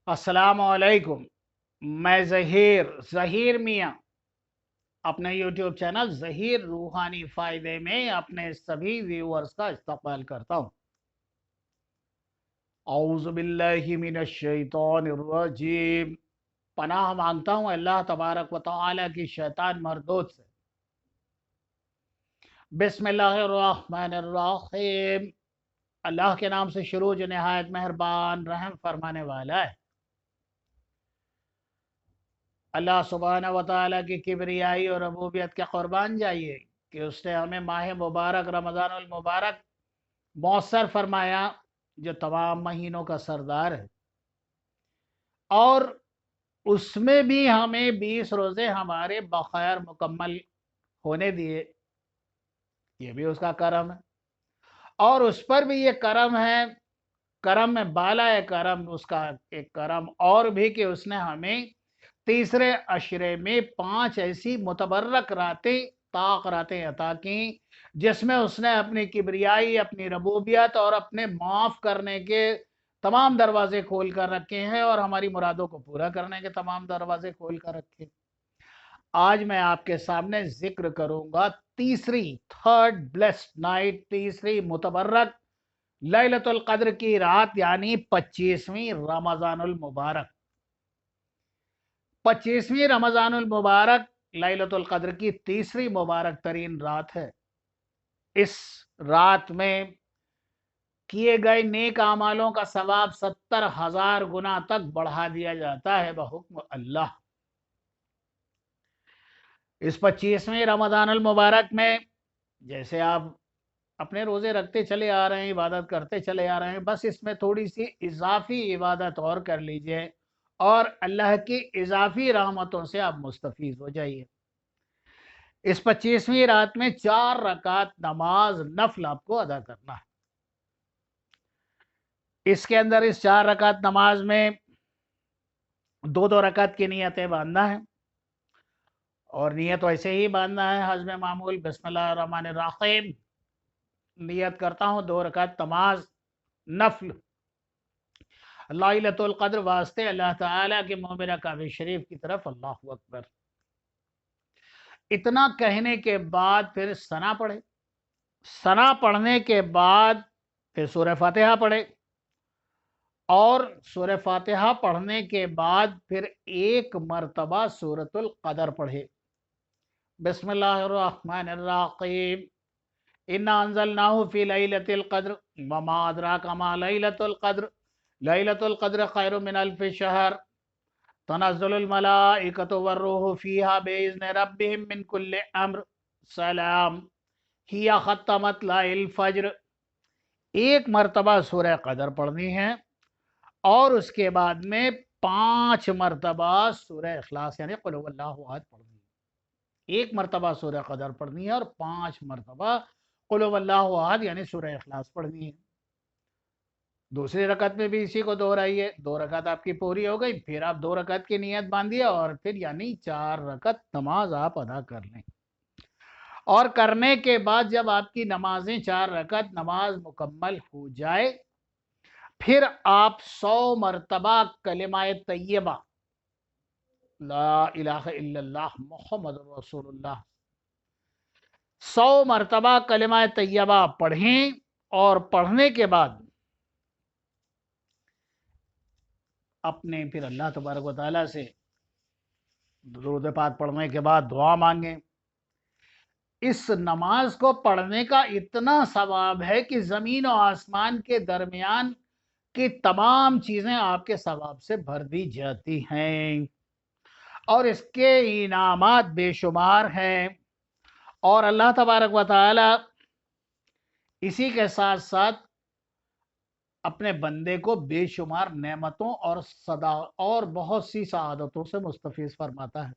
अस्सलाम वालेकुम। मैं ज़हीर मियाँ अपने यूट्यूब चैनल ज़हीर रूहानी फ़ायदे में अपने सभी व्यूअर्स का इस्तकबाल करता हूँ। औज़ु बिल्लाहि मिनश शैतानिर रजीम। पनाह मांगता हूँ अल्लाह तबारक व तआला की शैतान मरदूद से। बिस्मिल्लाहिर्रहमानिर्रहीम। अल्लाह के नाम से शुरू जो निहायत मेहरबान रहम फरमाने वाला है। अल्लाह सुब्हानहू व तआला की किबरियाई और रबूबियत के क़ुरबान जाइए कि उसने हमें माह मुबारक रमज़ानुल मुबारक मौसर फरमाया, जो तमाम महीनों का सरदार है, और उसमें भी हमें 20 रोज़े हमारे बखैर मुकम्मल होने दिए। ये भी उसका करम है, और उस पर भी ये करम है, करम में बाला है करम, उसका एक करम और भी कि उसने हमें तीसरे अशरे में 5 ऐसी मुतबर्रक रातें ताक रातें अता की, जिसमें उसने अपनी किबरियाई, अपनी रबूबियत और अपने माफ़ करने के तमाम दरवाजे खोल कर रखे हैं, और हमारी मुरादों को पूरा करने के तमाम दरवाजे खोल कर रखे। आज मैं आपके सामने जिक्र करूंगा तीसरी, थर्ड ब्लेस्ड नाइट, तीसरी मुतबर्रक लैलतुल क़द्र की रात, यानी 25वीं रमज़ानुल मुबारक। 25वीं रमज़ानुल मुबारक लैलतुल क़द्र की तीसरी मुबारक तरीन रात है। इस रात में किए गए नेक आमालों का सवाब 70,000 गुना तक बढ़ा दिया जाता है बहुक्म अल्लाह। इस 25वीं रमज़ानुल मुबारक में जैसे आप अपने रोज़े रखते चले आ रहे हैं, इबादत करते चले आ रहे हैं, बस इसमें थोड़ी सी इजाफी इबादत और कर लीजिए, और अल्लाह की इजाफी रहमतों से आप मुस्तफ़ीज़ हो जाइए। इस 25वीं रात में 4 रकात नमाज नफल आपको अदा करना है। इसके अंदर इस 4 रकात नमाज में 2-2 रकात की नियतें बांधना है, और नियत वैसे ही बांधना है हज़्म मामूल, बिस्मिल्लाहिर्रहमानिर्रहीम। नियत करता हूँ 2 रकात नमाज नफल लैलतुल क़द्र वास्ते अल्लाह ताला के मोमिना काबे शरीफ की तरफ। अल्लाहु अकबर। इतना कहने के बाद फिर सना पढ़े। सना पढ़ने के बाद फिर सूरह फातिहा पढ़े, और सूरह फातिहा पढ़ने के बाद फिर एक मरतबा सूरतुल क़दर पढ़े। बिस्मिल्लाहिर्रहमानिर्रहीम। इन्ना अंज़लनाहु फ़ी लैलतिल क़द्र वमा अदराका मा लैलतुल क़द्र लैलतुल क़द्र खैरुम मिन अल्फ़ि शहर तनज़्ज़लुल मलाइकतु वर्रूहु फ़ीहा बिइज़्नि रब्बिहिम मिन कुल्लि अम्र सलाम हिया ख़त्तमत लाइल फ़ज्र। एक मरतबा सूरह क़दर पढ़नी है, और उसके बाद में 5 मरतबा सूरह इखलास यानी कुल हुवल्लाहु अहद पढ़नी है। एक मरतबा सूरह क़दर पढ़नी है, और 5 मरतबा कुल हुवल्लाहु अहद यानी सूरह इखलास पढ़नी है। दूसरी रकत में भी इसी को दोहराइए। 2 रकत आपकी पूरी हो गई, फिर आप 2 रकत की नियत बांधिए, और फिर यानी 4 रकत नमाज आप अदा कर लें। और करने के बाद जब आपकी नमाजें 4 रकत नमाज मुकम्मल हो जाए, फिर आप 100 मरतबा कलिमाए तैयबा ला इलाहा इल्लल्लाह मुहम्मदुर रसूलुल्लाह 100 मरतबा कलिमाए तैयबा पढ़ें, और पढ़ने के बाद अपने फिर अल्लाह तबारक व तआला से दुरूद पाक पढ़ने के बाद दुआ मांगें। इस नमाज को पढ़ने का इतना सवाब है कि ज़मीन और आसमान के दरमियान की तमाम चीज़ें आपके सवाब से भर दी जाती हैं, और इसके इनामात बेशुमार हैं। और अल्लाह तबारक व तआला इसी के साथ साथ अपने बंदे को बेशुमार नेमतों और सदा और बहुत सी सआदतों से मुस्तफ़ीज़ फरमाता है।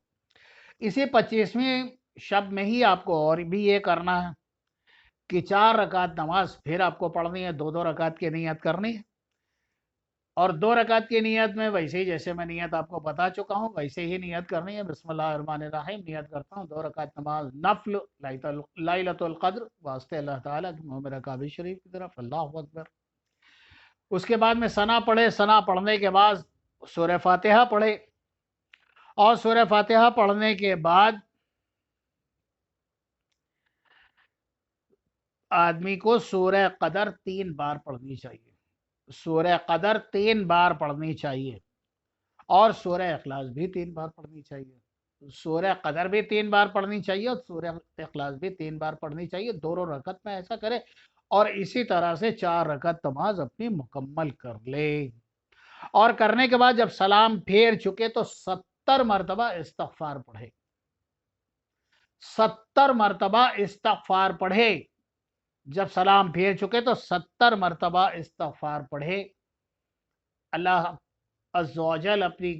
इसी 25वीं शब में ही आपको और भी ये करना है कि 4 रकात नमाज फिर आपको पढ़नी है, 2-2 रकात की नियत करनी है, और 2 रकात की नियत में वैसे ही जैसे मैं नियत आपको बता चुका हूँ वैसे ही नियत करनी है। बिस्मिल्लाहिर्रहमानिर्रहीम। नियत करता हूँ 2 रकात नमाज नफल लैलतुल क़द्र वास्ते अल्लाह ताला के मोमिना काबे शरीफ की तरफ। अल्लाहु अकबर। उसके बाद में सना पढ़े। सना पढ़ने के बाद सूरह फातिहा पढ़े और सूरह फातिहा पढ़ने के बाद आदमी को सूरह कदर 3 बार पढ़नी चाहिए। सूरह कदर 3 बार पढ़नी चाहिए और सूरह इखलास भी 3 बार पढ़नी चाहिए। सूरह कदर भी 3 बार पढ़नी चाहिए और सूरह इखलास भी 3 बार पढ़नी चाहिए। दोनों रकत में ऐसा करे और इसी तरह से 4 रकत नमाज अपनी मुकम्मल कर ले। और करने के बाद जब सलाम फेर चुके तो 70 मरतबा इस्तगफार पढ़े। 70 मरतबा इस्तगफार पढ़े। जब सलाम फेर चुके तो 70 मरतबा इस्तगफार पढ़े। अल्लाह अज़्ज़ व जल अपनी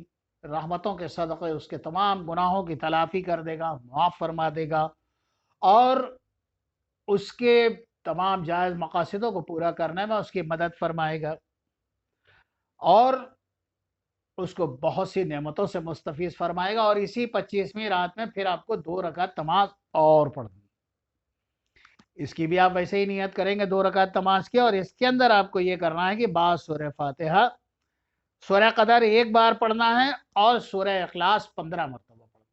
रहमतों के सदक़े उसके तमाम गुनाहों की तलाफ़ी कर देगा, माफ़ फरमा देगा और उसके तमाम जायज़ मकासदों को पूरा करने में उसकी मदद फरमाएगा और उसको बहुत सी नेमतों से मुस्तफ़ीज़ फरमाएगा। और इसी 25वीं रात में फिर आपको 2 रकात नमाज और पढ़नी। इसकी भी आप वैसे ही नियत करेंगे 2 रकात नमाज की। और इसके अंदर आपको ये करना है कि बाद सूरह फातिहा सूरह कदर 1 बार पढ़ना है और सूरह इखलास 15 मरतबा पढ़ना।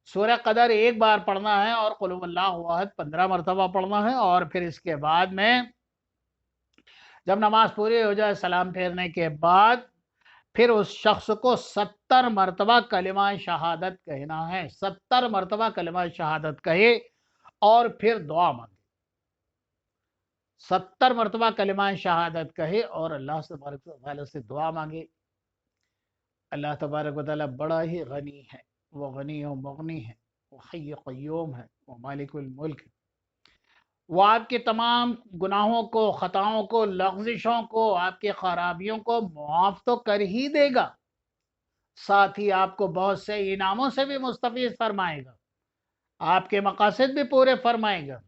सूरह कदर 1 बार पढ़ना है और कुल हुवल्लाहु अहद 15 मरतबा पढ़ना है। और फिर इसके बाद में जब नमाज पूरी हो जाए सलाम फेरने के बाद फिर उस शख्स को 70 मरतबा कलिमा शहादत कहना है। 70 मरतबा कलिमा शहादत कहे और फिर दुआ मांगे। 70 मरतबा कलिमा शहादत कहे और अल्लाह तबारक व तआला से दुआ मांगे। अल्लाह तबारक व तआला बड़ा ही गनी है, वो गनी व मुगनी है, वो हय्य क़य्यूम है, वो मालिकुल मुल्क है। वो आपके तमाम गुनाहों को, ख़ताओं को, लग़ज़िशों को, आपकी ख़राबियों को मुआफ़ तो कर ही देगा, साथ ही आपको बहुत से इनामों से भी मुस्तफ़ीज़ फरमाएगा, आपके मकासद भी पूरे फरमाएगा।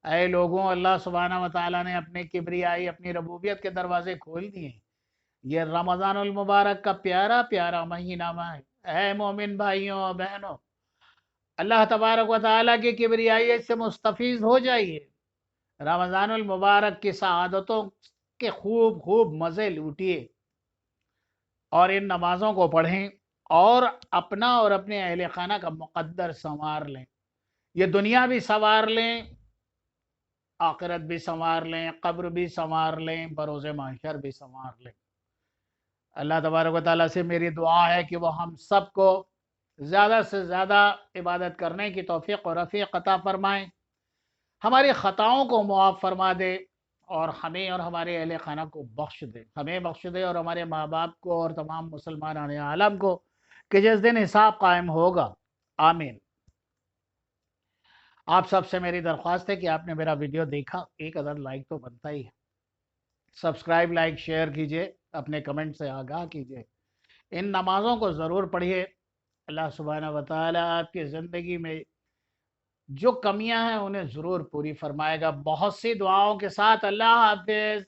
ऐ लोगों, अल्लाह सुब्हानहू व तआला ने अपने किब्रियाई, अपनी रबूबियत के दरवाजे खोल दिए। ये रमज़ानुल मुबारक का प्यारा प्यारा महीना है। ऐ मोमिन भाइयों और बहनों, अल्लाह तबारक व तआला की किब्रियाई से मुस्तफ़ीज़ हो जाइए। रमज़ानुल मुबारक की सआदतों के खूब खूब मज़े लूटिए और इन नमाज़ों को पढ़ें और अपना और अपने अहले खाना का मुक़द्दर संवार लें। ये दुनिया भी संवार लें, आखिरत भी संवार लें, कब्र भी संवार लें, बरोज़ महशर भी संवार लें। अल्लाह तबारक व तआला से मेरी दुआ है कि वो हम सबको ज़्यादा से ज़्यादा इबादत करने की तौफ़ीक़ और रफ़ीक़ अता फ़रमाएँ, हमारी ख़ताओं को मुआफ़ फ़रमा दे और हमें और हमारे अहले खाना को बख्श दे। हमें बख्श दे और हमारे माँ बाप को और तमाम मुसलमान आलम को, कि जिस दिन हिसाब कायम होगा। आमीन। आप सबसे मेरी दरख्वास्त है कि आपने मेरा वीडियो देखा, एक अदद लाइक तो बनता ही है। सब्सक्राइब, लाइक, शेयर कीजिए, अपने कमेंट से आगाह कीजिए। इन नमाज़ों को ज़रूर पढ़िए। अल्लाह सुब्हानहू व तआला आपकी ज़िंदगी में जो कमियां हैं उन्हें ज़रूर पूरी फरमाएगा। बहुत सी दुआओं के साथ अल्लाह हाफ़िज़।